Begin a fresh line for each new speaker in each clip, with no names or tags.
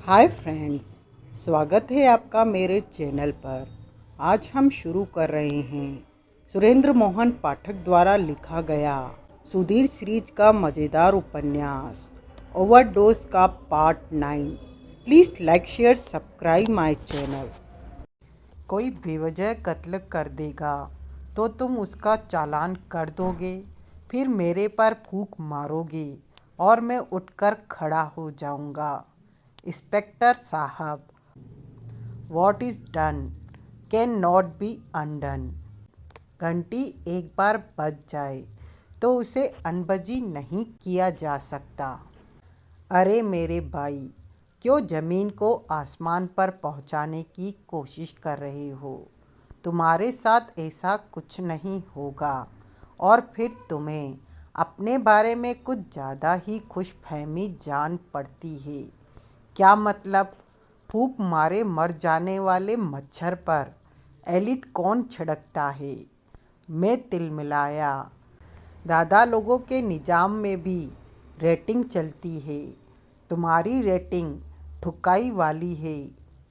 Hi friends, स्वागत है आपका मेरे चैनल पर। आज हम शुरू कर रहे हैं सुरेंद्र मोहन पाठक द्वारा लिखा गया सुधीर सीरीज का मज़ेदार उपन्यास ओवरडोज का part 9। Please like share subscribe my channel. कोई बेवजह कत्ल कर देगा तो तुम उसका चालान कर दोगे, फिर मेरे पर फूंक मारोगे और मैं उठकर खड़ा हो जाऊंगा। इंस्पेक्टर साहब, what is done can not be undone. घंटी एक बार बज जाए तो उसे अनबजी नहीं किया जा सकता। अरे मेरे भाई, क्यों ज़मीन को आसमान पर पहुंचाने की कोशिश कर रहे हो? तुम्हारे साथ ऐसा कुछ नहीं होगा। और फिर तुम्हें अपने बारे में कुछ ज़्यादा ही खुशफहमी जान पड़ती है। क्या मतलब? फूंक मारे मर जाने वाले मच्छर पर एलिट कौन छिड़कता है? मैं तिलमिलाया। दादा लोगों के निजाम में भी रेटिंग चलती है। तुम्हारी रेटिंग ठुकाई वाली है,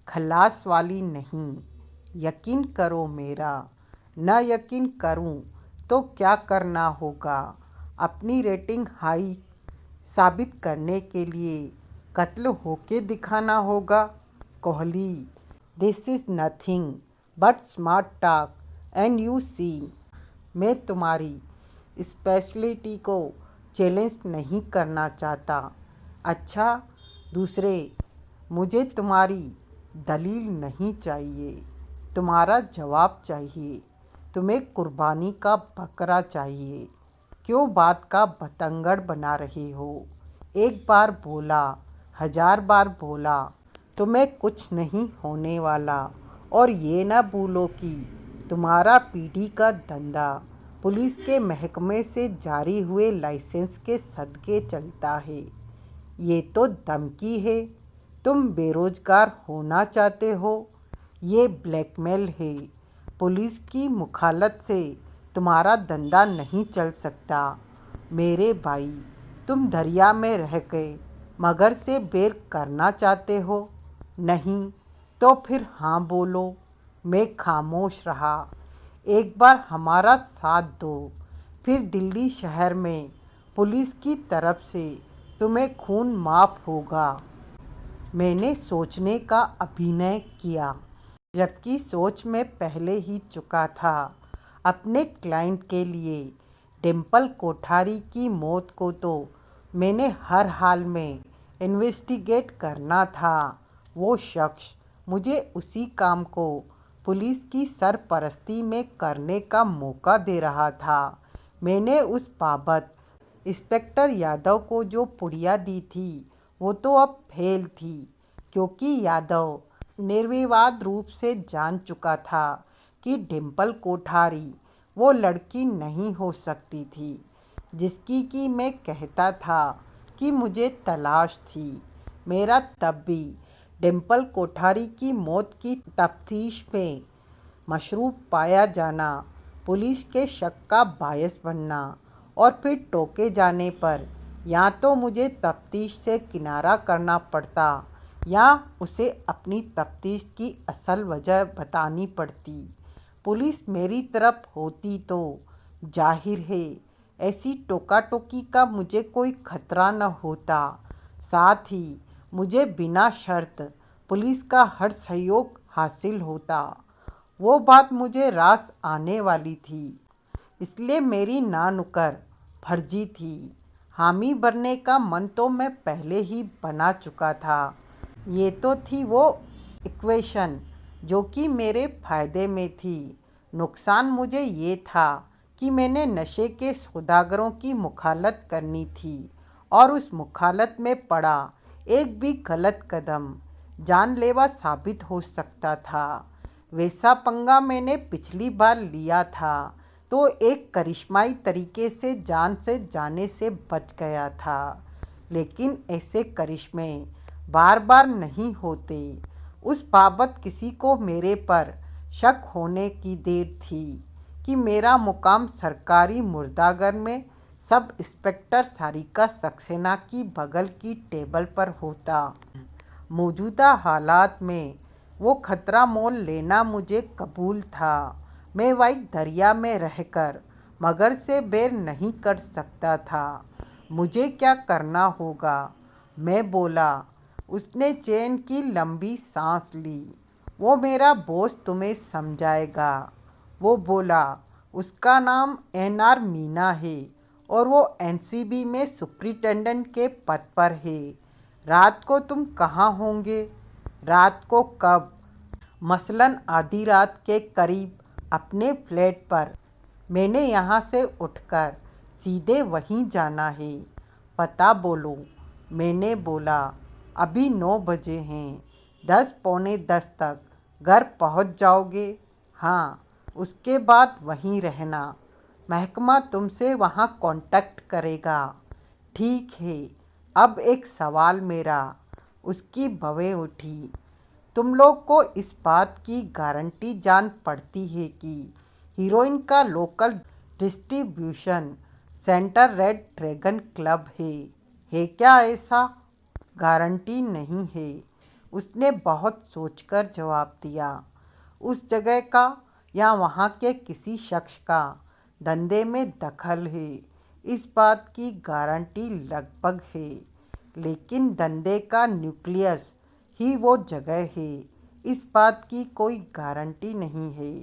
खलास वाली नहीं। यकीन करो मेरा। न यकीन करूं तो क्या करना होगा? अपनी रेटिंग हाई साबित करने के लिए कत्ल होके दिखाना होगा। Kohli, this is nothing but smart talk and you see. मैं तुम्हारी स्पेशलिटी को चैलेंज नहीं करना चाहता। अच्छा, दूसरे, मुझे तुम्हारी दलील नहीं चाहिए, तुम्हारा जवाब चाहिए। तुम्हें कुर्बानी का बकरा चाहिए। क्यों बात का बतंगड़ बना रहे हो? एक बार बोला, 1000 बार बोला, तुम्हें कुछ नहीं होने वाला। और ये ना भूलो कि तुम्हारा पीढ़ी का धंधा पुलिस के महकमे से जारी हुए लाइसेंस के सदके चलता है। ये तो धमकी है। तुम बेरोजगार होना चाहते हो। ये ब्लैकमेल है। पुलिस की मुखालत से तुम्हारा धंधा नहीं चल सकता। मेरे भाई, तुम दरिया में रह के मगर से बेर करना चाहते हो? नहीं तो फिर हाँ बोलो। मैं खामोश रहा। एक बार हमारा साथ दो, फिर दिल्ली शहर में पुलिस की तरफ से तुम्हें खून माफ़ होगा। मैंने सोचने का अभिनय किया, जबकि सोच में पहले ही चुका था। अपने क्लाइंट के लिए डिम्पल कोठारी की मौत को तो मैंने हर हाल में इन्वेस्टिगेट करना था। वो शख्स मुझे उसी काम को पुलिस की सरपरस्ती में करने का मौका दे रहा था। मैंने उस बाबत इंस्पेक्टर यादव को जो पुड़िया दी थी वो तो अब फेल थी, क्योंकि यादव निर्विवाद रूप से जान चुका था कि डिम्पल कोठारी वो लड़की नहीं हो सकती थी जिसकी कि मैं कहता था कि मुझे तलाश थी। मेरा तब भी डिम्पल कोठारी की मौत की तफ्तीश में मशरूफ पाया जाना, पुलिस के शक का बायस बनना और फिर टोके जाने पर या तो मुझे तफ्तीश से किनारा करना पड़ता या उसे अपनी तफ्तीश की असल वजह बतानी पड़ती। पुलिस मेरी तरफ होती तो जाहिर है ऐसी टोका टोकी का मुझे कोई खतरा न होता। साथ ही मुझे बिना शर्त पुलिस का हर सहयोग हासिल होता। वो बात मुझे रास आने वाली थी, इसलिए मेरी ना नुकर फर्जी थी। हामी भरने का मन तो मैं पहले ही बना चुका था। ये तो थी वो इक्वेशन जो कि मेरे फ़ायदे में थी। नुकसान मुझे ये था कि मैंने नशे के सौदागरों की मुखालत करनी थी और उस मुखालत में पड़ा एक भी गलत कदम जानलेवा साबित हो सकता था। वैसा पंगा मैंने पिछली बार लिया था तो एक करिश्माई तरीके से जान से जाने से बच गया था। लेकिन ऐसे करिश्मे बार बार नहीं होते। उस बाबत किसी को मेरे पर शक होने की देर थी कि मेरा मुकाम सरकारी मुर्दाघर में सब इंस्पेक्टर सारिका सक्सेना की बगल की टेबल पर होता। मौजूदा हालात में वो खतरा मोल लेना मुझे कबूल था। मैं वाइट दरिया में रहकर मगर से बेर नहीं कर सकता था। मुझे क्या करना होगा? मैं बोला। उसने चैन की लंबी सांस ली। वो मेरा बॉस तुम्हें समझाएगा। वो बोला। उसका नाम NR मीना है और वो NCB में सुप्रिटेंडेंट के पद पर है। रात को तुम कहाँ होंगे? रात को कब? मसलन आधी रात के करीब अपने फ्लैट पर। मैंने यहाँ से उठकर सीधे वहीं जाना है। पता बोलो। मैंने बोला। अभी 9 बजे हैं। 10 पौने 10 तक घर पहुँच जाओगे? हाँ। उसके बाद वहीं रहना। महकमा तुमसे वहाँ कांटेक्ट करेगा। ठीक है। अब एक सवाल मेरा। उसकी भवें उठी। तुम लोग को इस बात की गारंटी जान पड़ती है कि हीरोइन का local distribution centre red dragon club है क्या ऐसा? गारंटी नहीं है। उसने बहुत सोचकर जवाब दिया। उस जगह का या वहाँ के किसी शख्स का धंधे में दखल है, इस बात की गारंटी लगभग है। लेकिन धंधे का न्यूक्लियस ही वो जगह है, इस बात की कोई गारंटी नहीं है।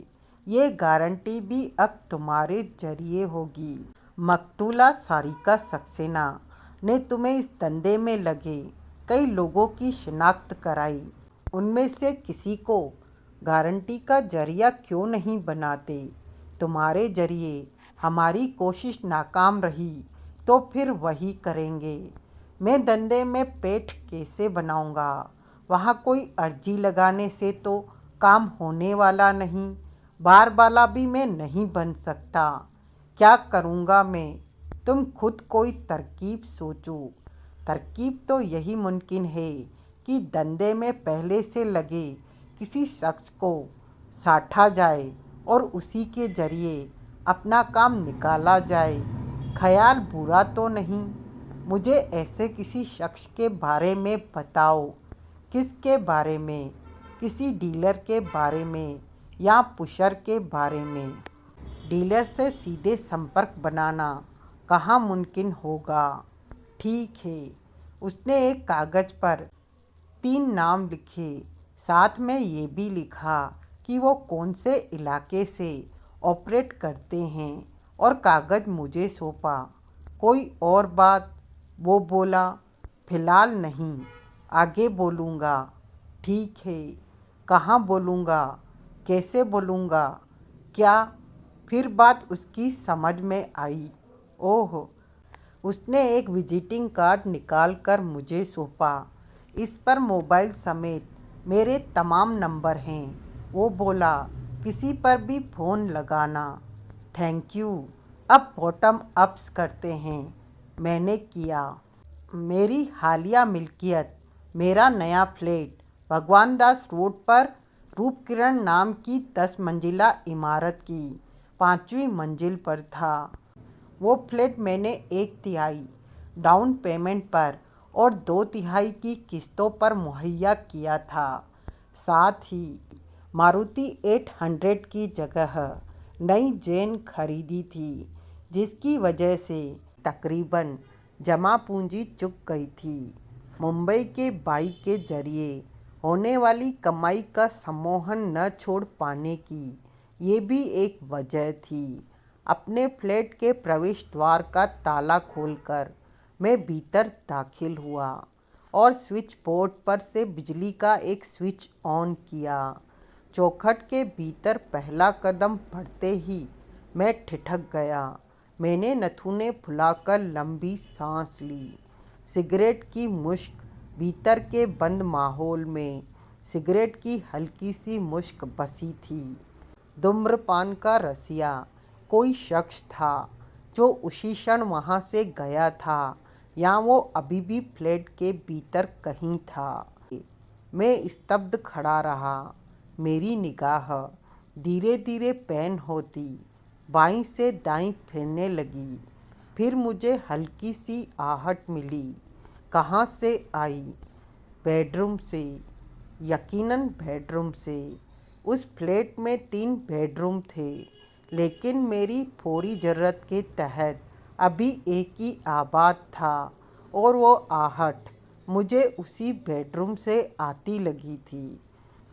ये गारंटी भी अब तुम्हारे जरिए होगी। मकतूला सारिका सक्सेना ने तुम्हें इस धंधे में लगे कई लोगों की शिनाख्त कराई। उनमें से किसी को गारंटी का जरिया क्यों नहीं बनाते? तुम्हारे जरिए हमारी कोशिश नाकाम रही तो फिर वही करेंगे। मैं धंधे में पेट कैसे बनाऊंगा? वहाँ कोई अर्जी लगाने से तो काम होने वाला नहीं। बार बाला भी मैं नहीं बन सकता। क्या करूँगा मैं? तुम खुद कोई तरकीब सोचो। तरकीब तो यही मुमकिन है कि धंधे में पहले से लगे किसी शख्स को साधा जाए और उसी के जरिए अपना काम निकाला जाए। ख्याल बुरा तो नहीं? मुझे ऐसे किसी शख्स के बारे में बताओ। किसके बारे में? किसी डीलर के बारे में या पुशर के बारे में? डीलर से सीधे संपर्क बनाना कहाँ मुमकिन होगा? ठीक है। उसने एक कागज़ पर 3 नाम लिखे। साथ में ये भी लिखा कि वो कौन से इलाके से ऑपरेट करते हैं और कागज़ मुझे सौंपा। कोई और बात? वो बोला। फिलहाल नहीं, आगे बोलूँगा। ठीक है। कहाँ बोलूँगा? कैसे बोलूँगा? क्या? फिर बात उसकी समझ में आई। ओह! उसने एक विजिटिंग कार्ड निकाल कर मुझे सौंपा। इस पर मोबाइल समेत मेरे तमाम नंबर हैं। वो बोला। किसी पर भी फ़ोन लगाना। Thank you. अब बॉटम अप्स करते हैं। मैंने किया। मेरी हालिया मिल्कियत, मेरा नया फ्लैट भगवान दास रोड पर रूपकिरण नाम की 10 मंजिला इमारत की 5वीं मंजिल पर था। वो फ्लैट मैंने 1/3 डाउन पेमेंट पर और 2/3 की किस्तों पर मुहैया किया था। साथ ही मारुति 800 की जगह नई जैन खरीदी थी, जिसकी वजह से तकरीबन जमा पूंजी चुक गई थी। मुंबई के बाइक के जरिए होने वाली कमाई का सम्मोहन न छोड़ पाने की ये भी एक वजह थी। अपने फ्लैट के प्रवेश द्वार का ताला खोलकर मैं भीतर दाखिल हुआ और स्विच बोर्ड पर से बिजली का एक स्विच ऑन किया। चौखट के भीतर पहला कदम पड़ते ही मैं ठिठक गया। मैंने नथुने फुलाकर लंबी सांस ली। सिगरेट की मुश्क भीतर के बंद माहौल में सिगरेट की हल्की सी मुश्क बसी थी। धूम्रपान का रसिया कोई शख्स था जो उसी क्षण वहाँ से गया था या वो अभी भी फ्लैट के भीतर कहीं था। मैं स्तब्ध खड़ा रहा। मेरी निगाह धीरे धीरे पैन होती बाईं से दाईं फिरने लगी। फिर मुझे हल्की सी आहट मिली। कहाँ से आई? बेडरूम से, यकीनन बेडरूम से। उस फ्लैट में 3 बेडरूम थे, लेकिन मेरी फौरी ज़रूरत के तहत अभी एक ही आबाद था, और वो आहट मुझे उसी बेडरूम से आती लगी थी,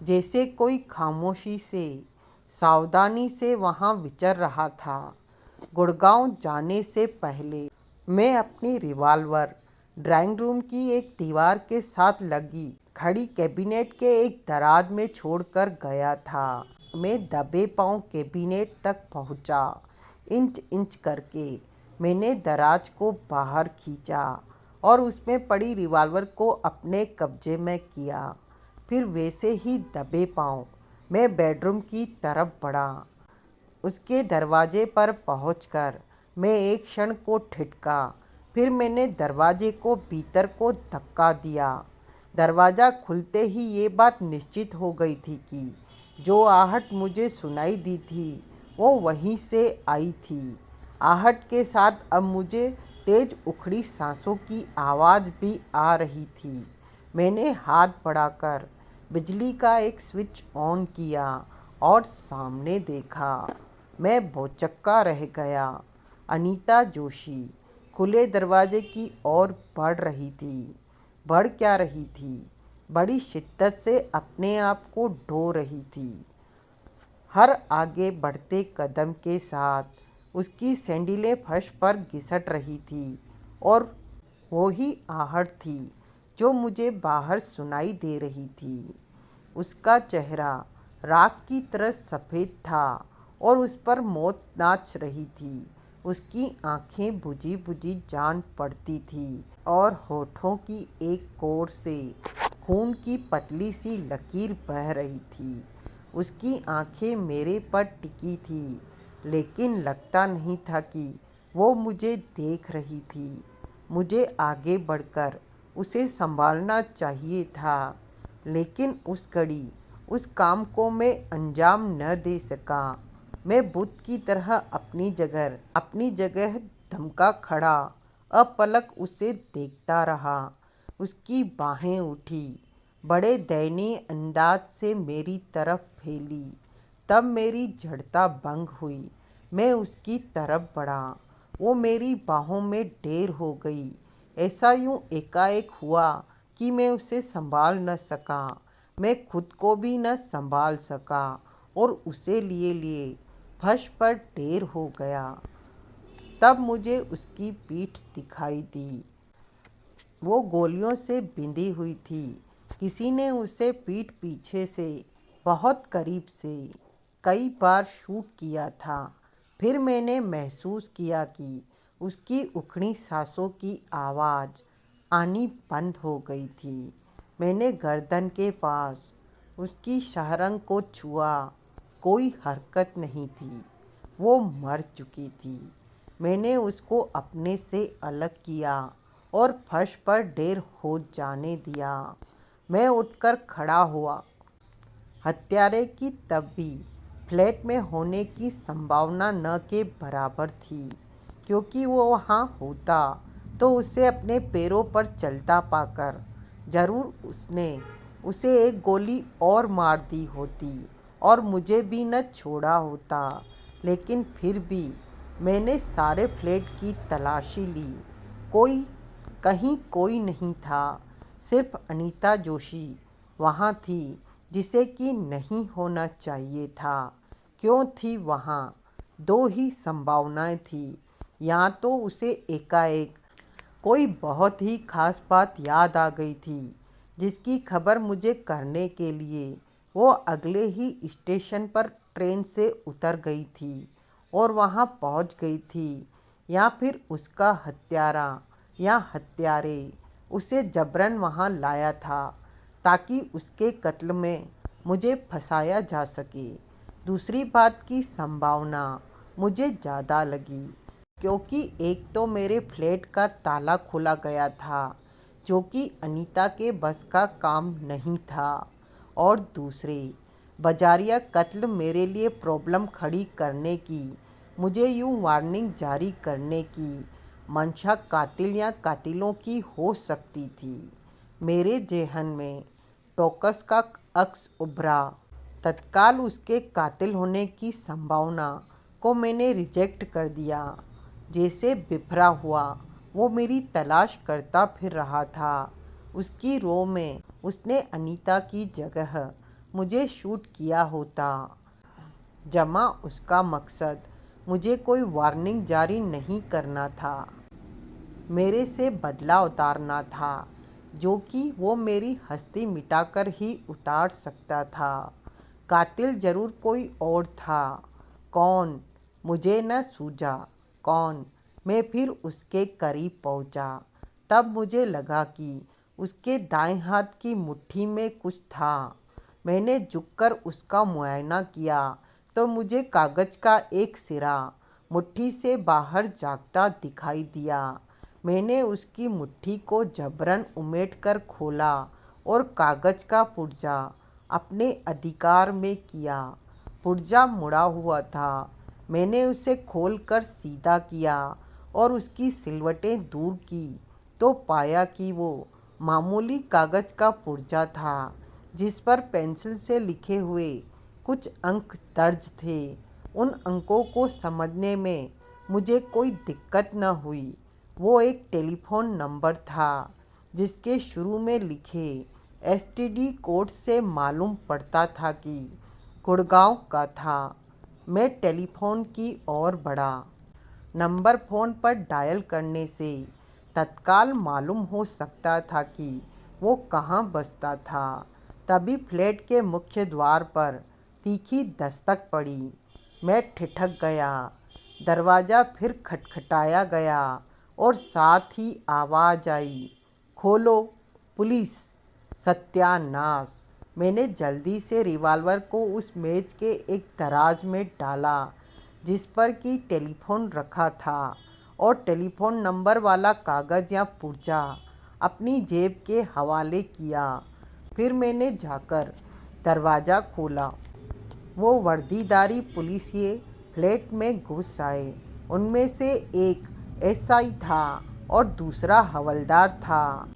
जैसे कोई खामोशी से, सावधानी से वहाँ विचर रहा था। गुड़गांव जाने से पहले मैं अपनी रिवॉल्वर ड्राइंग रूम की एक दीवार के साथ लगी खड़ी कैबिनेट के एक दराज में छोड़कर गया था। मैं दबे पांव कैबिनेट तक पहुंचा। इंच इंच करके मैंने दराज को बाहर खींचा और उसमें पड़ी रिवॉल्वर को अपने कब्जे में किया। फिर वैसे ही दबे पांव मैं बेडरूम की तरफ बढ़ा। उसके दरवाजे पर पहुंचकर मैं एक क्षण को ठिठका। फिर मैंने दरवाजे को भीतर को धक्का दिया। दरवाज़ा खुलते ही ये बात निश्चित हो गई थी कि जो आहट मुझे सुनाई दी थी वो वहीं से आई थी। आहट के साथ अब मुझे तेज उखड़ी सांसों की आवाज़ भी आ रही थी। मैंने हाथ बढ़ाकर बिजली का एक स्विच ऑन किया और सामने देखा। मैं भौचक्का रह गया। अनीता जोशी खुले दरवाजे की ओर बढ़ रही थी। बढ़ क्या रही थी? बड़ी शिद्दत से अपने आप को ढो रही थी। हर आगे बढ़ते कदम के साथ उसकी सैंडलें फर्श पर घिसट रही थी, और वो ही आहट थी जो मुझे बाहर सुनाई दे रही थी। उसका चेहरा राख की तरह सफ़ेद था और उस पर मौत नाच रही थी। उसकी आंखें बुझी बुझी जान पड़ती थी और होठों की एक कोर से खून की पतली सी लकीर बह रही थी। उसकी आंखें मेरे पर टिकी थी, लेकिन लगता नहीं था कि वो मुझे देख रही थी। मुझे आगे बढ़कर उसे संभालना चाहिए था, लेकिन उस घड़ी उस काम को मैं अंजाम न दे सका। मैं बुत की तरह अपनी जगह धमका खड़ा, अपलक उसे देखता रहा। उसकी बाहें उठी, बड़े दयनीय अंदाज से मेरी तरफ फैली। तब मेरी जड़ता भंग हुई। मैं उसकी तरफ बढ़ा। वो मेरी बाहों में ढेर हो गई। ऐसा यूं एकाएक हुआ कि मैं उसे संभाल न सका। मैं खुद को भी न संभाल सका और उसे लिए लिए फर्श पर ढेर हो गया। तब मुझे उसकी पीठ दिखाई दी। वो गोलियों से बिंधी हुई थी। किसी ने उसे पीठ पीछे से बहुत करीब से कई बार शूट किया था। फिर मैंने महसूस किया कि उसकी उखड़ी सांसों की आवाज़ आनी बंद हो गई थी। मैंने गर्दन के पास उसकी शहरंग को छुआ। कोई हरकत नहीं थी। वो मर चुकी थी। मैंने उसको अपने से अलग किया और फर्श पर ढेर हो जाने दिया। मैं उठकर खड़ा हुआ। हत्यारे की तब भी फ्लैट में होने की संभावना न के बराबर थी, क्योंकि वो वहाँ होता तो उसे अपने पैरों पर चलता पाकर जरूर उसने उसे एक गोली और मार दी होती और मुझे भी न छोड़ा होता। लेकिन फिर भी मैंने सारे फ्लैट की तलाशी ली। कहीं कोई नहीं था। सिर्फ अनीता जोशी वहाँ थी, जिसे कि नहीं होना चाहिए था। क्यों थी वहाँ? दो ही संभावनाएं थी। या तो उसे एकाएक कोई बहुत ही खास बात याद आ गई थी, जिसकी खबर मुझे करने के लिए वो अगले ही स्टेशन पर ट्रेन से उतर गई थी और वहाँ पहुँच गई थी, या फिर उसका हत्यारा या हत्यारे उसे जबरन वहाँ लाया था ताकि उसके कत्ल में मुझे फंसाया जा सके। दूसरी बात की संभावना मुझे ज़्यादा लगी, क्योंकि एक तो मेरे फ्लैट का ताला खुला गया था, जो कि अनीता के बस का काम नहीं था, और दूसरे बजारिया कत्ल मेरे लिए प्रॉब्लम खड़ी करने की, मुझे यूं वार्निंग जारी करने की मंशा कातिल या कातिलों की हो सकती थी। मेरे जेहन में टोकस का अक्स उभरा। तत्काल उसके कातिल होने की संभावना को मैंने रिजेक्ट कर दिया। जैसे बिफरा हुआ वो मेरी तलाश करता फिर रहा था। उसकी रो में उसने अनीता की जगह मुझे शूट किया होता। जमा उसका मकसद मुझे कोई वार्निंग जारी नहीं करना था, मेरे से बदला उतारना था, जो कि वो मेरी हस्ती मिटाकर ही उतार सकता था। कातिल जरूर कोई और था। कौन, मुझे न सूझा। कौन? मैं फिर उसके करीब पहुंचा। तब मुझे लगा कि उसके दाएं हाथ की मुट्ठी में कुछ था। मैंने झुककर उसका मुआयना किया तो मुझे कागज का एक सिरा मुट्ठी से बाहर झांकता दिखाई दिया। मैंने उसकी मुट्ठी को जबरन उमेटकर खोला और कागज का पुर्जा अपने अधिकार में किया। पुर्जा मुड़ा हुआ था। मैंने उसे खोलकर सीधा किया और उसकी सिलवटें दूर की तो पाया कि वो मामूली कागज का पुर्जा था, जिस पर पेंसिल से लिखे हुए कुछ अंक दर्ज थे। उन अंकों को समझने में मुझे कोई दिक्कत न हुई। वो एक टेलीफोन नंबर था, जिसके शुरू में लिखे एसटीडी कोड से मालूम पड़ता था कि गुड़गांव का था। मैं टेलीफोन की ओर बढ़ा। नंबर फ़ोन पर डायल करने से तत्काल मालूम हो सकता था कि वो कहाँ बसता था। तभी फ्लैट के मुख्य द्वार पर तीखी दस्तक पड़ी। मैं ठिठक गया। दरवाज़ा फिर खटखटाया गया और साथ ही आवाज़ आई, खोलो, पुलिस। सत्यानाश! मैंने जल्दी से रिवॉल्वर को उस मेज के एक दराज में डाला जिस पर कि टेलीफोन रखा था, और टेलीफोन नंबर वाला कागज़ या पुर्जा अपनी जेब के हवाले किया। फिर मैंने जाकर दरवाज़ा खोला। वो वर्दीधारी पुलिसिये फ्लैट में घुस आए। उनमें से एक एसआई था और दूसरा हवलदार था।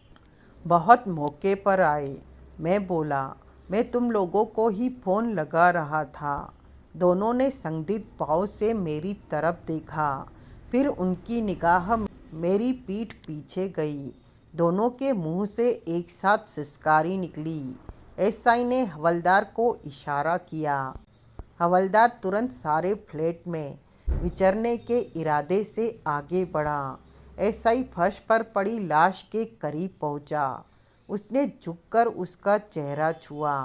बहुत मौके पर आए। मैं बोला, मैं तुम लोगों को ही फ़ोन लगा रहा था। दोनों ने संदिग्ध भाव से मेरी तरफ देखा। फिर उनकी निगाह मेरी पीठ पीछे गई। दोनों के मुंह से एक साथ सिसकारी निकली। एसआई ने हवलदार को इशारा किया। हवलदार तुरंत सारे फ्लैट में विचरने के इरादे से आगे बढ़ा। एसआई फर्श पर पड़ी लाश के करीब पहुंचा। उसने झुककर उसका चेहरा छुआ।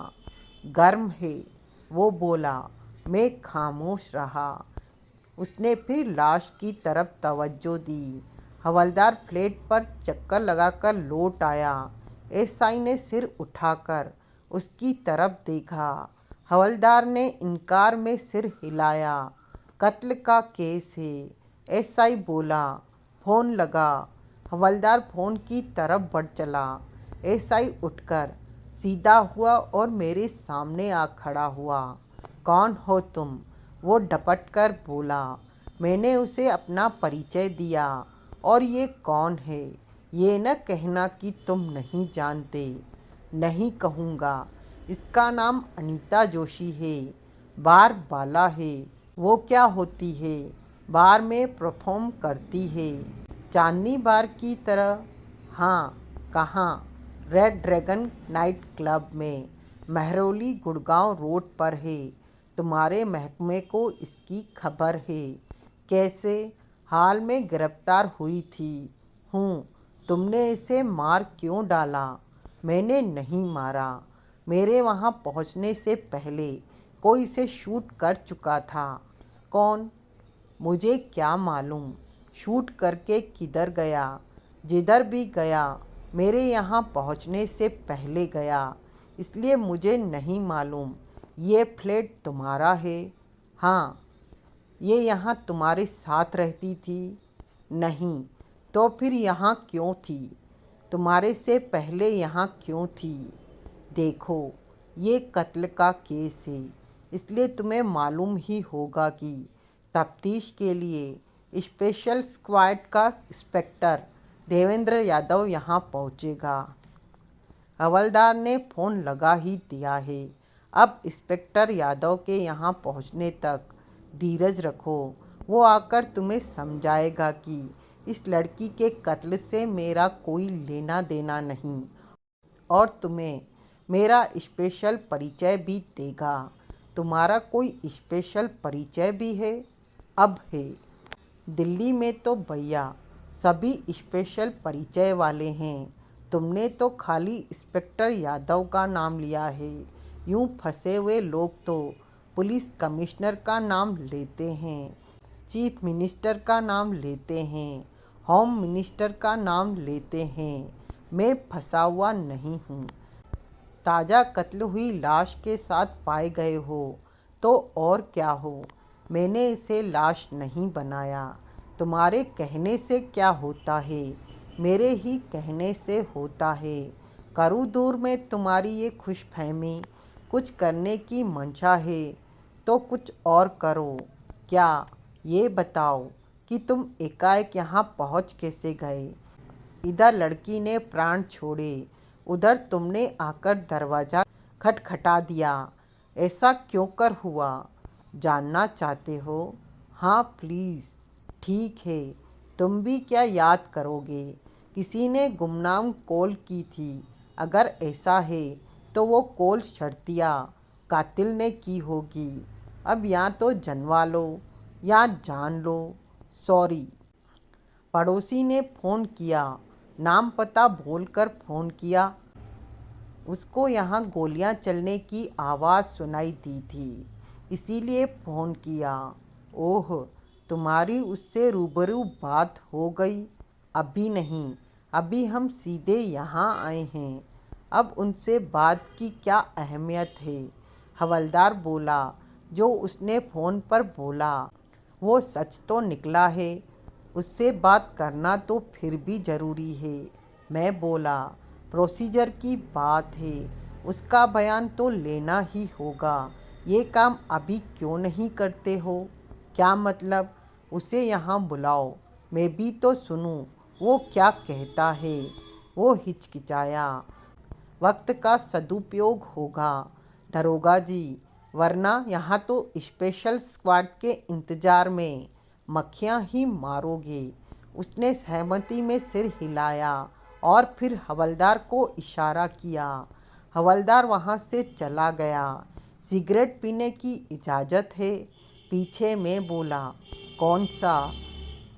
गर्म है, वो बोला। मैं खामोश रहा। उसने फिर लाश की तरफ तवज्जो दी। हवलदार फ्लैट पर चक्कर लगाकर लौट आया। एसआई ने सिर उठाकर उसकी तरफ देखा। हवलदार ने इनकार में सिर हिलाया। कत्ल का केस है, एसआई बोला। फ़ोन लगा। हवलदार फ़ोन की तरफ बढ़ चला। एसआई उठकर सीधा हुआ और मेरे सामने आ खड़ा हुआ। कौन हो तुम? वो डपट कर बोला। मैंने उसे अपना परिचय दिया। और ये कौन है, ये न कहना कि तुम नहीं जानते। नहीं कहूँगा। इसका नाम अनीता जोशी है। बार बाला है। वो क्या होती है? बार में परफॉर्म करती है, चांदनी बार की तरह। हाँ। कहाँ? रेड ड्रैगन नाइट क्लब में, महरौली, गुड़गांव रोड पर है। तुम्हारे महकमे को इसकी खबर है। कैसे? हाल में गिरफ्तार हुई थी। हूँ। तुमने इसे मार क्यों डाला? मैंने नहीं मारा। मेरे वहाँ पहुँचने से पहले कोई इसे शूट कर चुका था। कौन? मुझे क्या मालूम। शूट करके किधर गया? जिधर भी गया मेरे यहाँ पहुँचने से पहले गया, इसलिए मुझे नहीं मालूम। ये फ्लैट तुम्हारा है? हाँ। ये यहाँ तुम्हारे साथ रहती थी? नहीं। तो फिर यहाँ क्यों थी? तुम्हारे से पहले यहाँ क्यों थी? देखो, ये कत्ल का केस है, इसलिए तुम्हें मालूम ही होगा कि तफ्तीश के लिए स्पेशल स्क्वाड का इंस्पेक्टर देवेंद्र यादव यहाँ पहुँचेगा। हवलदार ने फ़ोन लगा ही दिया है। अब इंस्पेक्टर यादव के यहाँ पहुँचने तक धीरज रखो। वो आकर तुम्हें समझाएगा कि इस लड़की के कत्ल से मेरा कोई लेना देना नहीं और तुम्हें मेरा स्पेशल परिचय भी देगा। तुम्हारा कोई स्पेशल परिचय भी है? अब है। दिल्ली में तो भैया सभी स्पेशल परिचय वाले हैं। तुमने तो खाली इंस्पेक्टर यादव का नाम लिया है। यूं फंसे हुए लोग तो पुलिस कमिश्नर का नाम लेते हैं, चीफ मिनिस्टर का नाम लेते हैं, होम मिनिस्टर का नाम लेते हैं। मैं फंसा हुआ नहीं हूँ। ताज़ा कत्ल हुई लाश के साथ पाए गए हो तो और क्या हो। मैंने इसे लाश नहीं बनाया। तुम्हारे कहने से क्या होता है, मेरे ही कहने से होता है। करूँ दूर में तुम्हारी ये खुशफहमी, कुछ करने की मंशा है तो कुछ और करो। क्या ये बताओ कि तुम एकाएक यहाँ पहुँच कैसे गए? इधर लड़की ने प्राण छोड़े, उधर तुमने आकर दरवाज़ा खटखटा दिया। ऐसा क्यों कर हुआ, जानना चाहते हो? हाँ प्लीज़। ठीक है, तुम भी क्या याद करोगे? किसी ने गुमनाम कॉल की थी। अगर ऐसा है तो वो कॉल शर्तिया कातिल ने की होगी। अब या तो जनवा लो या जान लो। सॉरी। पड़ोसी ने फ़ोन किया, नाम पता बोलकर फ़ोन किया। उसको यहाँ गोलियां चलने की आवाज़ सुनाई दी थी, इसीलिए फ़ोन किया। ओह, तुम्हारी उससे रूबरू बात हो गई? अभी नहीं, अभी हम सीधे यहाँ आए हैं। अब उनसे बात की क्या अहमियत है? हवलदार बोला। जो उसने फ़ोन पर बोला वो सच तो निकला है। उससे बात करना तो फिर भी ज़रूरी है। मैं बोला, प्रोसीजर की बात है, उसका बयान तो लेना ही होगा। ये काम अभी क्यों नहीं करते हो? क्या मतलब? उसे यहाँ बुलाओ, मैं भी तो सुनूं वो क्या कहता है। वो हिचकिचाया। वक्त का सदुपयोग होगा दरोगा जी, वरना यहाँ तो स्पेशल स्क्वाड के इंतज़ार में मक्खियाँ ही मारोगे। उसने सहमति में सिर हिलाया और फिर हवलदार को इशारा किया। हवलदार वहाँ से चला गया। सिगरेट पीने की इजाज़त है? पीछे में बोला। कौन सा?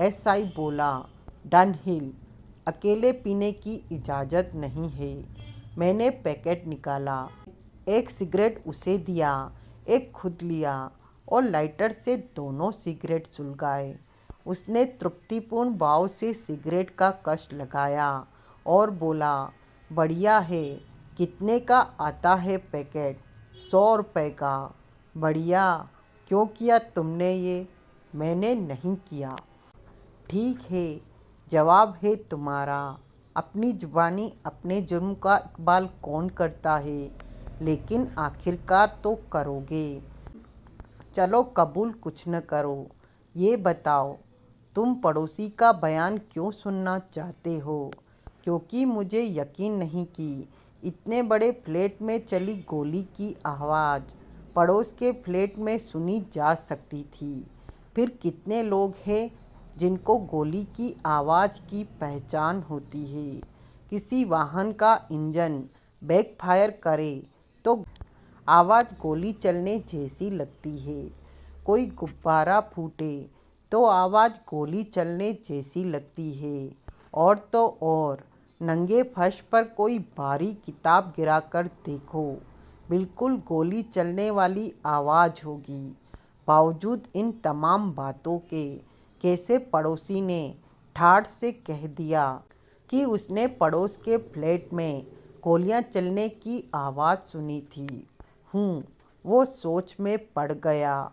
एसआई बोला। डनहिल, अकेले पीने की इजाज़त नहीं है। मैंने पैकेट निकाला, एक सिगरेट उसे दिया, एक खुद लिया और लाइटर से दोनों सिगरेट सुलगाए। उसने तृप्तिपूर्ण भाव से सिगरेट का कश लगाया और बोला, बढ़िया है। कितने का आता है पैकेट? 100 रुपये का। बढ़िया। क्यों किया तुमने ये? मैंने नहीं किया। ठीक है, जवाब है तुम्हारा। अपनी जुबानी अपने जुर्म का इकबाल कौन करता है, लेकिन आखिरकार तो करोगे। चलो कबूल कुछ न करो। ये बताओ, तुम पड़ोसी का बयान क्यों सुनना चाहते हो? क्योंकि मुझे यकीन नहीं कि इतने बड़े फ्लैट में चली गोली की आवाज़ पड़ोस के फ्लैट में सुनी जा सकती थी। फिर कितने लोग हैं जिनको गोली की आवाज़ की पहचान होती है? किसी वाहन का इंजन बैकफायर करे तो आवाज़ गोली चलने जैसी लगती है। कोई गुब्बारा फूटे तो आवाज़ गोली चलने जैसी लगती है। और तो और नंगे फर्श पर कोई भारी किताब गिराकर देखो, बिल्कुल गोली चलने वाली आवाज़ होगी। बावजूद इन तमाम बातों के कैसे पड़ोसी ने ठाठ से कह दिया कि उसने पड़ोस के फ्लैट में गोलियां चलने की आवाज़ सुनी थी? वो सोच में पड़ गया।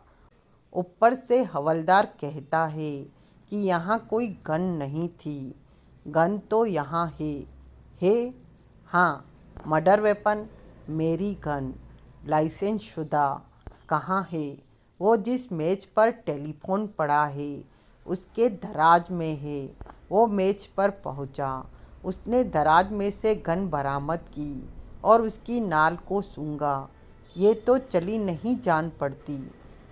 ऊपर से हवलदार कहता है कि यहाँ कोई गन नहीं थी। गन तो यहाँ है? हाँ, मर्डर वेपन, मेरी गन, लाइसेंस शुदा। कहाँ है? वो जिस मेज पर टेलीफोन पड़ा है उसके दराज में है। वो मेज पर पहुंचा। उसने दराज में से गन बरामद की। और उसकी नाल को सूंघा। ये तो चली नहीं जान पड़ती।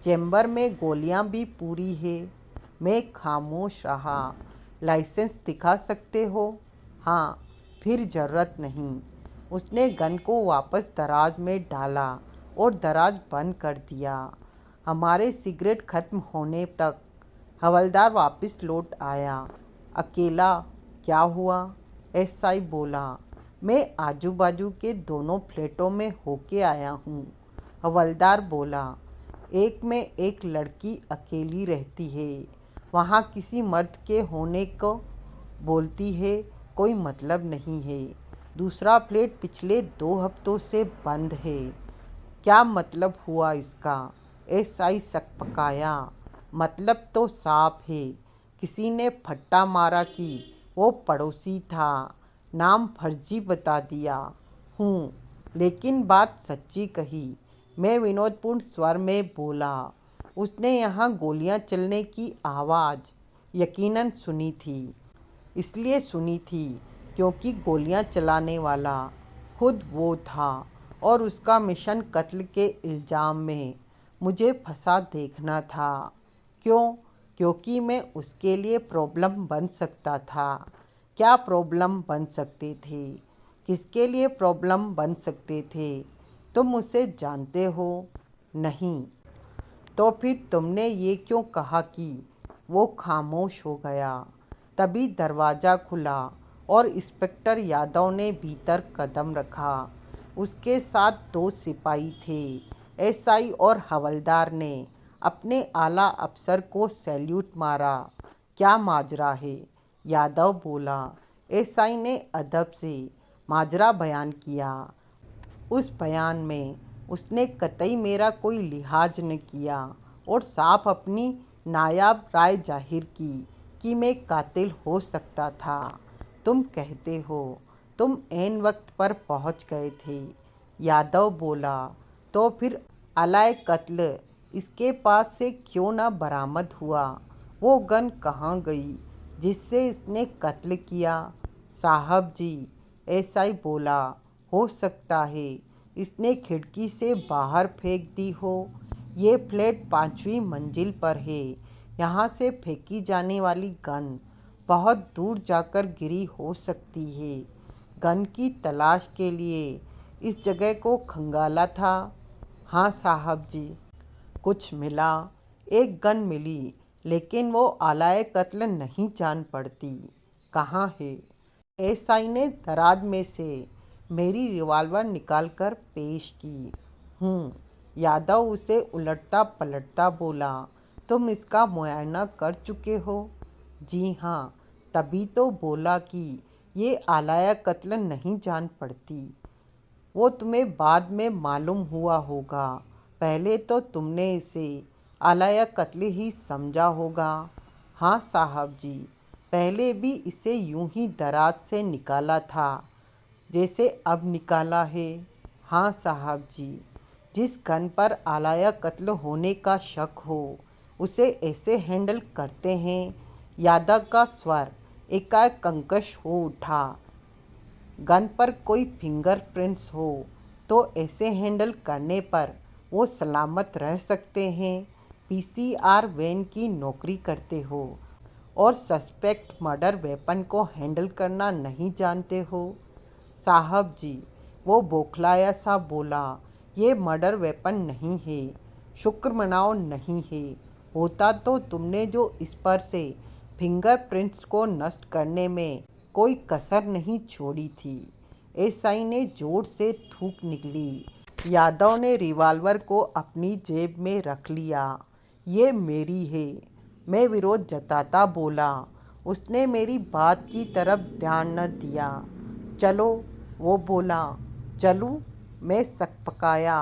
चैम्बर में गोलियां भी पूरी है। मैं खामोश रहा। लाइसेंस दिखा सकते हो? हाँ। फिर जरूरत नहीं। उसने गन को वापस दराज में डाला और दराज बंद कर दिया। हमारे सिगरेट खत्म होने तक हवलदार वापस लौट आया। अकेला? क्या हुआ? एसआई बोला। मैं आजू बाजू के दोनों फ्लैटों में होके आया हूँ। हवलदार बोला। एक में एक लड़की अकेली रहती है। वहाँ किसी मर्द के होने को बोलती है, कोई मतलब नहीं है। दूसरा फ्लैट पिछले 2 हफ्तों से बंद है। क्या मतलब हुआ इसका? एसआई सकपकाया। मतलब तो साफ है। किसी ने फट्टा मारा कि वो पड़ोसी था। नाम फर्जी बता दिया हूँ, लेकिन बात सच्ची कही। मैं विनोदपूर्ण स्वर में बोला। उसने यहाँ गोलियाँ चलने की आवाज़ यकीनन सुनी थी। इसलिए सुनी थी क्योंकि गोलियां चलाने वाला खुद वो था और उसका मिशन कत्ल के इल्ज़ाम में मुझे फंसा देखना था। क्यों? क्योंकि मैं उसके लिए प्रॉब्लम बन सकता था। क्या प्रॉब्लम बन सकते थे? किसके लिए प्रॉब्लम बन सकते थे? तुम उसे जानते हो? नहीं। तो फिर तुमने ये क्यों कहा कि? वो खामोश हो गया। तभी दरवाज़ा खुला और इंस्पेक्टर यादव ने भीतर कदम रखा। उसके साथ 2 सिपाही थे। एसआई और हवलदार ने अपने आला अफसर को सैल्यूट मारा। क्या माजरा है? यादव बोला। एसआई ने अदब से माजरा बयान किया। उस बयान में उसने कतई मेरा कोई लिहाज न किया और साफ अपनी नायाब राय जाहिर की कि मैं कातिल हो सकता था। तुम कहते हो तुम ऐन वक्त पर पहुंच गए थे। यादव बोला। तो फिर अलाए कत्ल इसके पास से क्यों ना बरामद हुआ? वो गन कहाँ गई जिससे इसने कत्ल किया? साहब जी, एसआई बोला, हो सकता है इसने खिड़की से बाहर फेंक दी हो। ये फ्लैट 5वीं मंजिल पर है। यहाँ से फेंकी जाने वाली गन बहुत दूर जाकर गिरी हो सकती है। गन की तलाश के लिए इस जगह को खंगाला था? हाँ साहब जी। कुछ मिला? एक गन मिली, लेकिन वो आलाए कत्ल नहीं जान पड़ती। कहाँ है? एसआई ने दराज में से मेरी रिवॉल्वर निकालकर पेश की। यादव उसे उलटता पलटता बोला। तुम इसका मुआयना कर चुके हो? जी हाँ। तभी तो बोला कि ये आलाया कत्ल नहीं जान पड़ती। वो तुम्हें बाद में मालूम हुआ होगा। पहले तो तुमने इसे आलाया कत्ल ही समझा होगा। हाँ साहब जी, पहले भी इसे यूं ही दराज से निकाला था जैसे अब निकाला है। हाँ साहब जी। जिस गन पर आलाया कत्ल होने का शक हो उसे ऐसे हैंडल करते हैं? यादव का स्वर एकाएक कंकश हो उठा। गन पर कोई फिंगरप्रिंट्स हो तो ऐसे हैंडल करने पर वो सलामत रह सकते हैं। पीसीआर वैन की नौकरी करते हो और सस्पेक्ट मर्डर वेपन को हैंडल करना नहीं जानते हो? साहब जी, वो बौखलाया सा बोला, ये मर्डर वेपन नहीं है। शुक्र मनाओ नहीं है। होता तो तुमने जो इस पर से फिंगरप्रिंट्स को नष्ट करने में कोई कसर नहीं छोड़ी थी। एसआई ने जोर से थूक निकली। यादव ने रिवॉल्वर को अपनी जेब में रख लिया। ये मेरी है। मैं विरोध जताता बोला। उसने मेरी बात की तरफ ध्यान न दिया। चलो, वो बोला। चलूँ? मैं सकपकाया।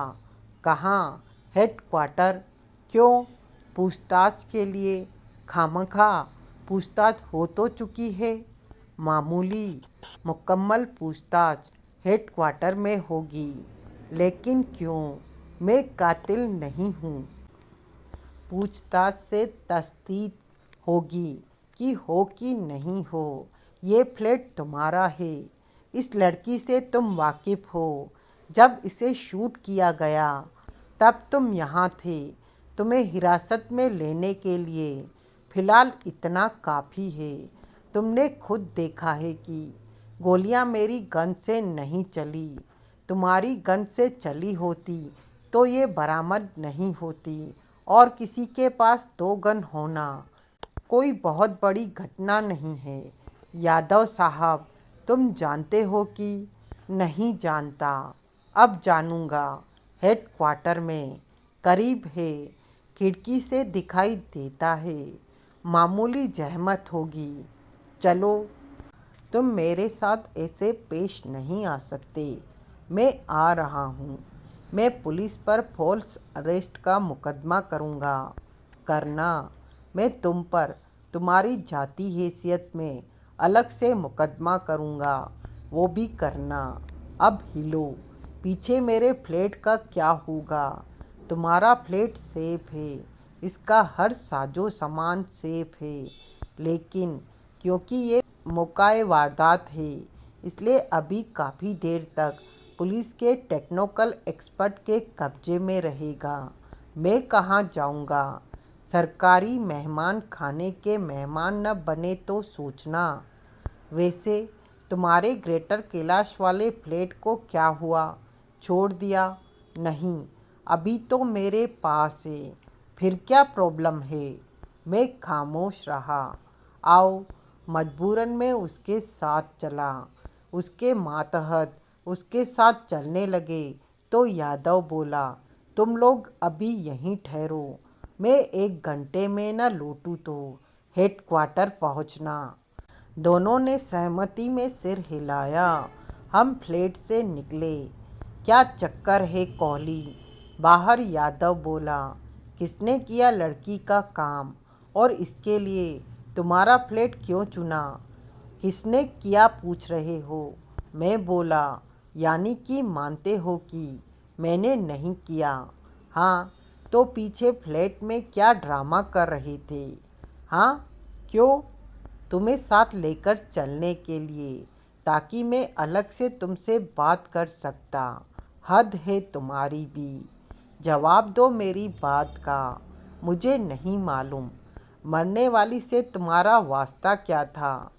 कहाँ? हेडक्वार्टर। क्यों? पूछताछ के लिए। खामखा पूछताछ हो तो चुकी है। मामूली मुकम्मल पूछताछ हेडक्वार्टर में होगी। लेकिन क्यों? मैं कातिल नहीं हूँ। पूछताछ से तस्दीक होगी कि हो कि नहीं हो। ये फ्लैट तुम्हारा है। इस लड़की से तुम वाकिफ़ हो। जब इसे शूट किया गया तब तुम यहाँ थे। तुम्हें हिरासत में लेने के लिए फ़िलहाल इतना काफ़ी है। तुमने खुद देखा है कि गोलियाँ मेरी गन से नहीं चली। तुम्हारी गन से चली होती तो ये बरामद नहीं होती, और किसी के पास दो गन होना कोई बहुत बड़ी घटना नहीं है। यादव साहब, तुम जानते हो कि नहीं जानता? अब जानूंगा। हेडक्वार्टर में करीब है, खिड़की से दिखाई देता है। मामूली जहमत होगी। चलो, तुम मेरे साथ ऐसे पेश नहीं आ सकते। मैं आ रहा हूँ। मैं पुलिस पर फॉल्स अरेस्ट का मुकदमा करूँगा। करना। मैं तुम पर तुम्हारी जाति हैसियत में अलग से मुकदमा करूँगा, वो भी करना। अब हिलो। पीछे मेरे फ्लैट का क्या होगा? तुम्हारा फ्लैट सेफ है, इसका हर साजो सामान सेफ है, लेकिन क्योंकि ये मौकाए वारदात है इसलिए अभी काफ़ी देर तक पुलिस के टेक्निकल एक्सपर्ट के कब्जे में रहेगा। मैं कहाँ जाऊँगा? सरकारी मेहमान खाने के मेहमान न बने तो सोचना। वैसे तुम्हारे ग्रेटर कैलाश वाले फ्लैट को क्या हुआ? छोड़ दिया? नहीं, अभी तो मेरे पास है। फिर क्या प्रॉब्लम है? मैं खामोश रहा। आओ। मजबूरन में उसके साथ चला। उसके मातहत उसके साथ चलने लगे तो यादव बोला, तुम लोग अभी यहीं ठहरो। मैं 1 घंटे में न लौटूँ तो हेडक्वार्टर पहुंचना। दोनों ने सहमति में सिर हिलाया। हम फ्लैट से निकले। क्या चक्कर है कोहली? बाहर यादव बोला। किसने किया लड़की का काम, और इसके लिए तुम्हारा फ्लैट क्यों चुना? किसने किया पूछ रहे हो? मैं बोला, यानी कि मानते हो कि मैंने नहीं किया? हाँ, तो पीछे फ्लैट में क्या ड्रामा कर रहे थे? हाँ, क्यों? तुम्हें साथ लेकर चलने के लिए, ताकि मैं अलग से तुमसे बात कर सकता। हद है तुम्हारी भी। जवाब दो मेरी बात का। मुझे नहीं मालूम। मरने वाली से तुम्हारा वास्ता क्या था?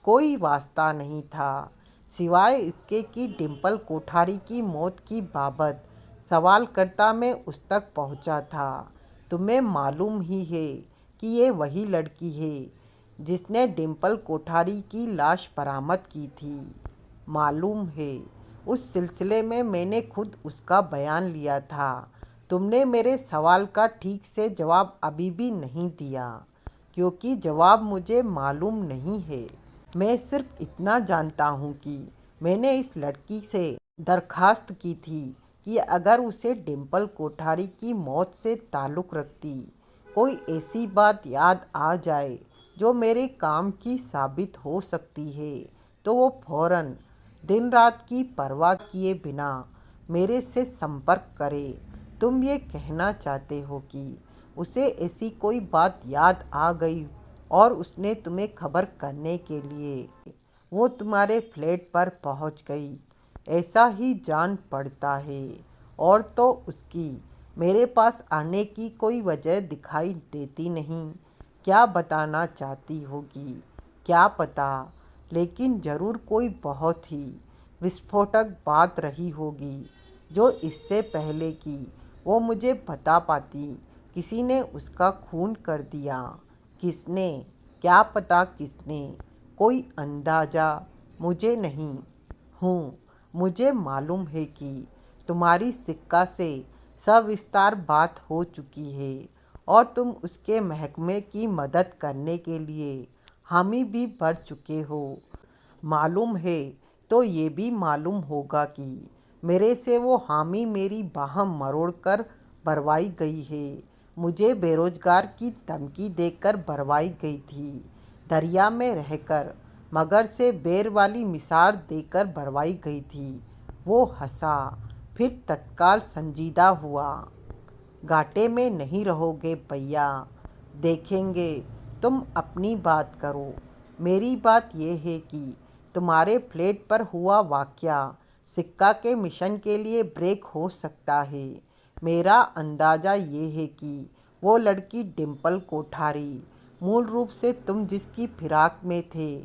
कोई वास्ता नहीं था, सिवाय इसके कि डिम्पल कोठारी की मौत की बाबत सवाल करता मैं उस तक पहुंचा था। तुम्हें मालूम ही है कि ये वही लड़की है जिसने डिम्पल कोठारी की लाश बरामद की थी। मालूम है। उस सिलसिले में मैंने खुद उसका बयान लिया था। तुमने मेरे सवाल का ठीक से जवाब अभी भी नहीं दिया, क्योंकि जवाब मुझे मालूम नहीं है। मैं सिर्फ इतना जानता हूँ कि मैंने इस लड़की से दरखास्त की थी कि अगर उसे डिम्पल कोठारी की मौत से ताल्लुक़ रखती कोई ऐसी बात याद आ जाए जो मेरे काम की साबित हो सकती है, तो वो फ़ौरन दिन रात की परवाह किए बिना मेरे से संपर्क करे। तुम ये कहना चाहते हो कि उसे ऐसी कोई बात याद आ गई और उसने तुम्हें खबर करने के लिए वो तुम्हारे फ्लैट पर पहुंच गई, ऐसा ही जान पड़ता है। और तो उसकी मेरे पास आने की कोई वजह दिखाई देती नहीं। क्या बताना चाहती होगी क्या पता, लेकिन ज़रूर कोई बहुत ही विस्फोटक बात रही होगी जो इससे पहले कि वो मुझे बता पाती किसी ने उसका खून कर दिया। किसने? क्या पता किसने? कोई अंदाज़ा? मुझे नहीं। हूँ, मुझे मालूम है कि तुम्हारी सिक्का से सविस्तार बात हो चुकी है और तुम उसके महकमे की मदद करने के लिए हामी भी भर चुके हो। मालूम है तो ये भी मालूम होगा कि मेरे से वो हामी मेरी बाह मरोड़ कर भरवाई गई है। मुझे बेरोजगार की धमकी देकर भरवाई गई थी। दरिया में रहकर मगर से बेर वाली मिसार देकर भरवाई गई थी। वो हंसा, फिर तत्काल संजीदा हुआ। घाटे में नहीं रहोगे भैया, देखेंगे। तुम अपनी बात करो। मेरी बात यह है कि तुम्हारे फ्लैट पर हुआ वाकया सिक्का के मिशन के लिए ब्रेक हो सकता है। मेरा अंदाज़ा ये है कि वो लड़की डिम्पल कोठारी मूल रूप से तुम जिसकी फिराक में थे,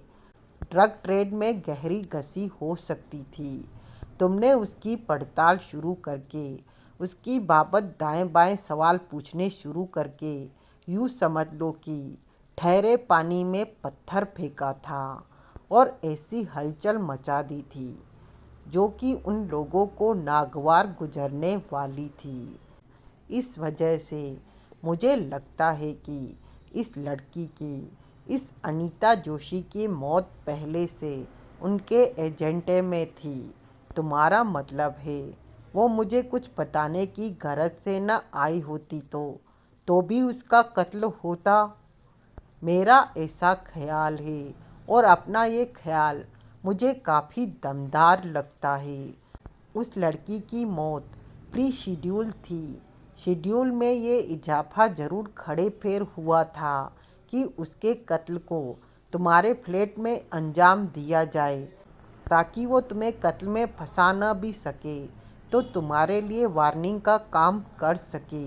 ड्रग ट्रेड में गहरी घसी हो सकती थी। तुमने उसकी पड़ताल शुरू करके, उसकी बाबत दाएं बाएं सवाल पूछने शुरू करके यूँ समझ लो कि ठहरे पानी में पत्थर फेंका था और ऐसी हलचल मचा दी थी जो कि उन लोगों को नागवार गुजरने वाली थी। इस वजह से मुझे लगता है कि इस लड़की की, इस अनीता जोशी की मौत पहले से उनके एजेंडे में थी। तुम्हारा मतलब है वो मुझे कुछ बताने की गरज से न आई होती तो भी उसका कत्ल होता। मेरा ऐसा ख्याल है और अपना ये ख्याल मुझे काफ़ी दमदार लगता है। उस लड़की की मौत प्री शेड्यूल थी। शेड्यूल में ये इजाफा ज़रूर खड़े पैर हुआ था कि उसके कत्ल को तुम्हारे फ्लैट में अंजाम दिया जाए ताकि वो तुम्हें कत्ल में फंसा न भी सके तो तुम्हारे लिए वार्निंग का काम कर सके।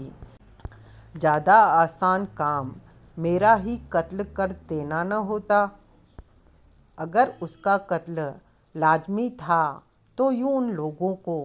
ज़्यादा आसान काम मेरा ही कत्ल कर देना न होता। अगर उसका कत्ल लाजमी था तो यूँ उन लोगों को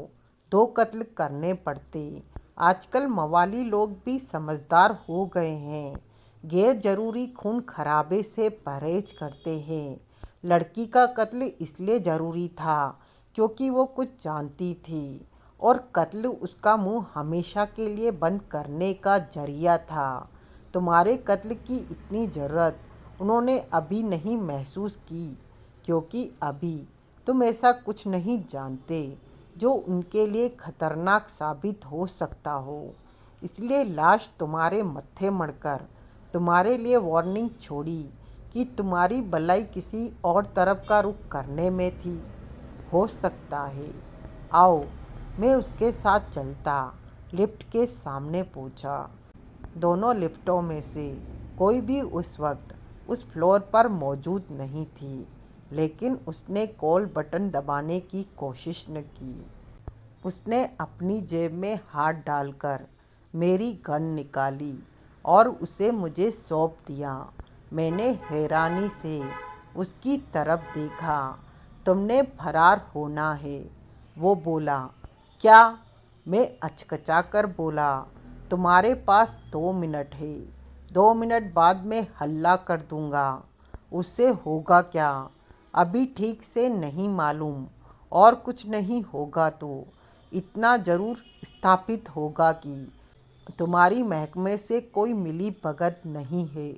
2 कत्ल करने पड़ते। आजकल मवाली लोग भी समझदार हो गए हैं, गैर ज़रूरी खून खराबे से परहेज करते हैं। लड़की का कत्ल इसलिए ज़रूरी था क्योंकि वो कुछ जानती थी और कत्ल उसका मुंह हमेशा के लिए बंद करने का जरिया था। तुम्हारे कत्ल की इतनी ज़रूरत उन्होंने अभी नहीं महसूस की क्योंकि अभी तुम ऐसा कुछ नहीं जानते जो उनके लिए खतरनाक साबित हो सकता हो। इसलिए लाश तुम्हारे मत्थे मड़कर तुम्हारे लिए वार्निंग छोड़ी कि तुम्हारी भलाई किसी और तरफ का रुख करने में थी। हो सकता है। आओ मैं उसके साथ चलता। लिफ्ट के सामने पहुंचा। दोनों लिफ्टों में से कोई भी उस वक्त उस फ्लोर पर मौजूद नहीं थी, लेकिन उसने कॉल बटन दबाने की कोशिश न की। उसने अपनी जेब में हाथ डालकर मेरी गन निकाली और उसे मुझे सौंप दिया। मैंने हैरानी से उसकी तरफ देखा। तुमने फरार होना है, वो बोला। क्या? मैं अचकचाकर बोला। तुम्हारे पास 2 मिनट है। 2 मिनट बाद मैं हल्ला कर दूंगा। उससे होगा क्या अभी ठीक से नहीं मालूम, और कुछ नहीं होगा तो इतना ज़रूर स्थापित होगा कि तुम्हारी महकमे से कोई मिली भगत नहीं है।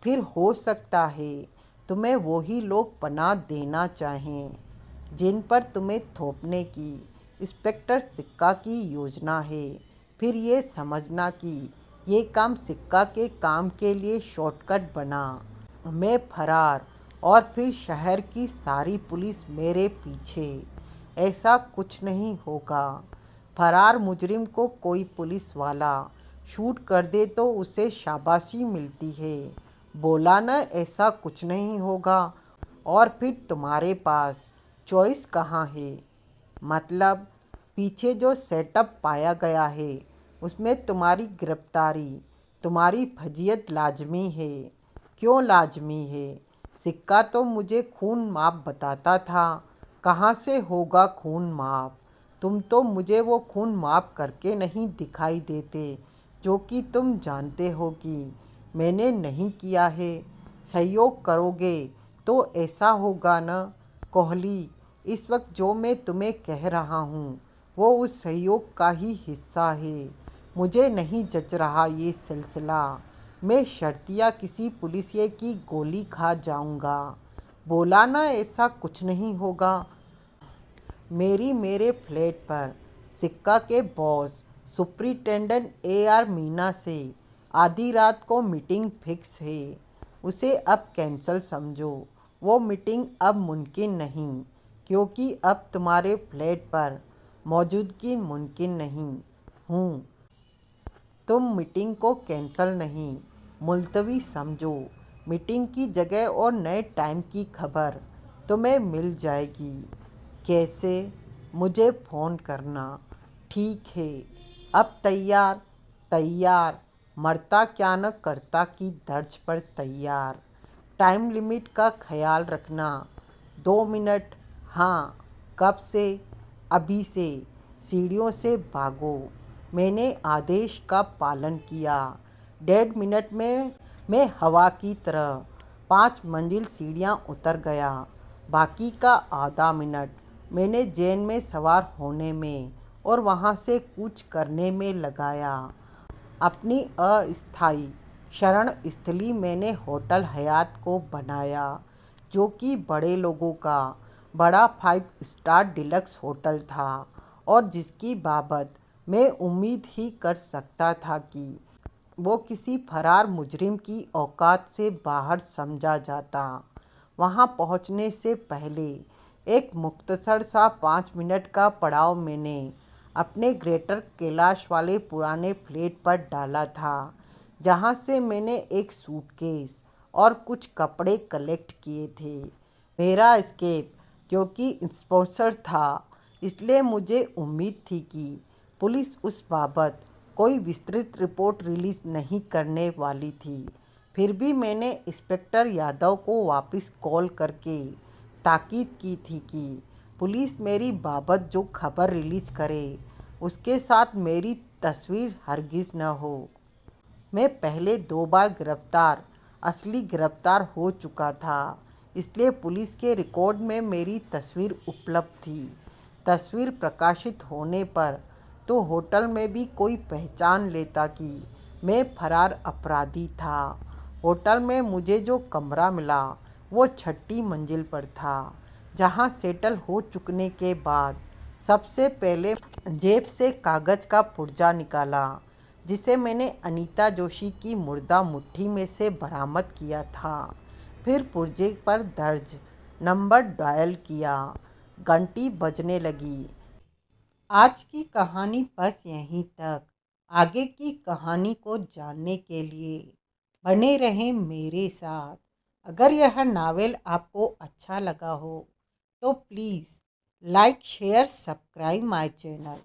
फिर हो सकता है तुम्हें वही लोग पनाह देना चाहें जिन पर तुम्हें थोपने की इंस्पेक्टर सिक्का की योजना है। फिर ये समझना कि ये काम सिक्का के काम के लिए शॉर्टकट बना। मैं फरार और फिर शहर की सारी पुलिस मेरे पीछे। ऐसा कुछ नहीं होगा। फरार मुजरिम को कोई पुलिस वाला शूट कर दे तो उसे शाबाशी मिलती है। बोला ना, ऐसा कुछ नहीं होगा। और फिर तुम्हारे पास चॉइस कहाँ है? मतलब पीछे जो सेटअप पाया गया है उसमें तुम्हारी गिरफ्तारी, तुम्हारी फजीयत लाजमी है। क्यों लाजमी है? सिक्का तो मुझे खून माफ बताता था। कहाँ से होगा खून माफ? तुम तो मुझे वो खून माफ करके नहीं दिखाई देते जो कि तुम जानते हो कि मैंने नहीं किया है। सहयोग करोगे तो ऐसा होगा न कोहली। इस वक्त जो मैं तुम्हें कह रहा हूँ वो उस सहयोग का ही हिस्सा है। मुझे नहीं जच रहा ये सिलसिला। मैं शर्तिया किसी पुलिसिया की गोली खा जाऊंगा। बोला ना, ऐसा कुछ नहीं होगा। मेरे फ्लैट पर सिक्का के बॉस सुप्रिटेंडेंट AR मीना से आधी रात को मीटिंग फिक्स है। उसे अब कैंसिल समझो। वो मीटिंग अब मुमकिन नहीं क्योंकि अब तुम्हारे फ्लैट पर मौजूदगी मुमकिन नहीं हूँ। तुम मीटिंग को कैंसिल नहीं, मुलतवी समझो। मीटिंग की जगह और नए टाइम की खबर तुम्हें मिल जाएगी। कैसे? मुझे फ़ोन करना। ठीक है, अब तैयार तैयार, मरता क्या न करता की तर्ज पर तैयार। टाइम लिमिट का ख्याल रखना। 2 मिनट। हाँ, कब से? अभी से। सीढ़ियों से भागो। मैंने आदेश का पालन किया। 1.5 मिनट में मैं हवा की तरह 5 मंजिल सीढ़ियाँ उतर गया। बाकी का आधा मिनट मैंने जैन में सवार होने में और वहाँ से कूच करने में लगाया। अपनी अस्थायी शरण स्थली मैंने होटल हयात को बनाया, जो कि बड़े लोगों का बड़ा 5 स्टार डिलक्स होटल था और जिसकी बाबत मैं उम्मीद ही कर सकता था कि वो किसी फरार मुजरिम की औकात से बाहर समझा जाता। वहाँ पहुँचने से पहले एक मुख्तसर सा 5 मिनट का पड़ाव मैंने अपने ग्रेटर कैलाश वाले पुराने फ्लैट पर डाला था, जहाँ से मैंने एक सूटकेस और कुछ कपड़े कलेक्ट किए थे। मेरा एस्केप क्योंकि स्पॉन्सर था, इसलिए मुझे उम्मीद थी कि पुलिस उस बाबत कोई विस्तृत रिपोर्ट रिलीज़ नहीं करने वाली थी। फिर भी मैंने इंस्पेक्टर यादव को वापस कॉल करके ताकीद की थी कि पुलिस मेरी बाबत जो खबर रिलीज करे उसके साथ मेरी तस्वीर हरगिज़ न हो। मैं पहले 2 बार गिरफ्तार असली गिरफ्तार हो चुका था, इसलिए पुलिस के रिकॉर्ड में मेरी तस्वीर उपलब्ध थी। तस्वीर प्रकाशित होने पर तो होटल में भी कोई पहचान लेता कि मैं फरार अपराधी था। होटल में मुझे जो कमरा मिला वो 6ठी मंजिल पर था, जहां सेटल हो चुकने के बाद सबसे पहले जेब से कागज़ का पुर्जा निकाला, जिसे मैंने अनीता जोशी की मुर्दा मुट्ठी में से बरामद किया था। फिर पुर्जे पर दर्ज नंबर डायल किया। घंटी बजने लगी। आज की कहानी बस यहीं तक। आगे की कहानी को जानने के लिए बने रहें मेरे साथ। अगर यह नावल आपको अच्छा लगा हो तो please like share subscribe my channel.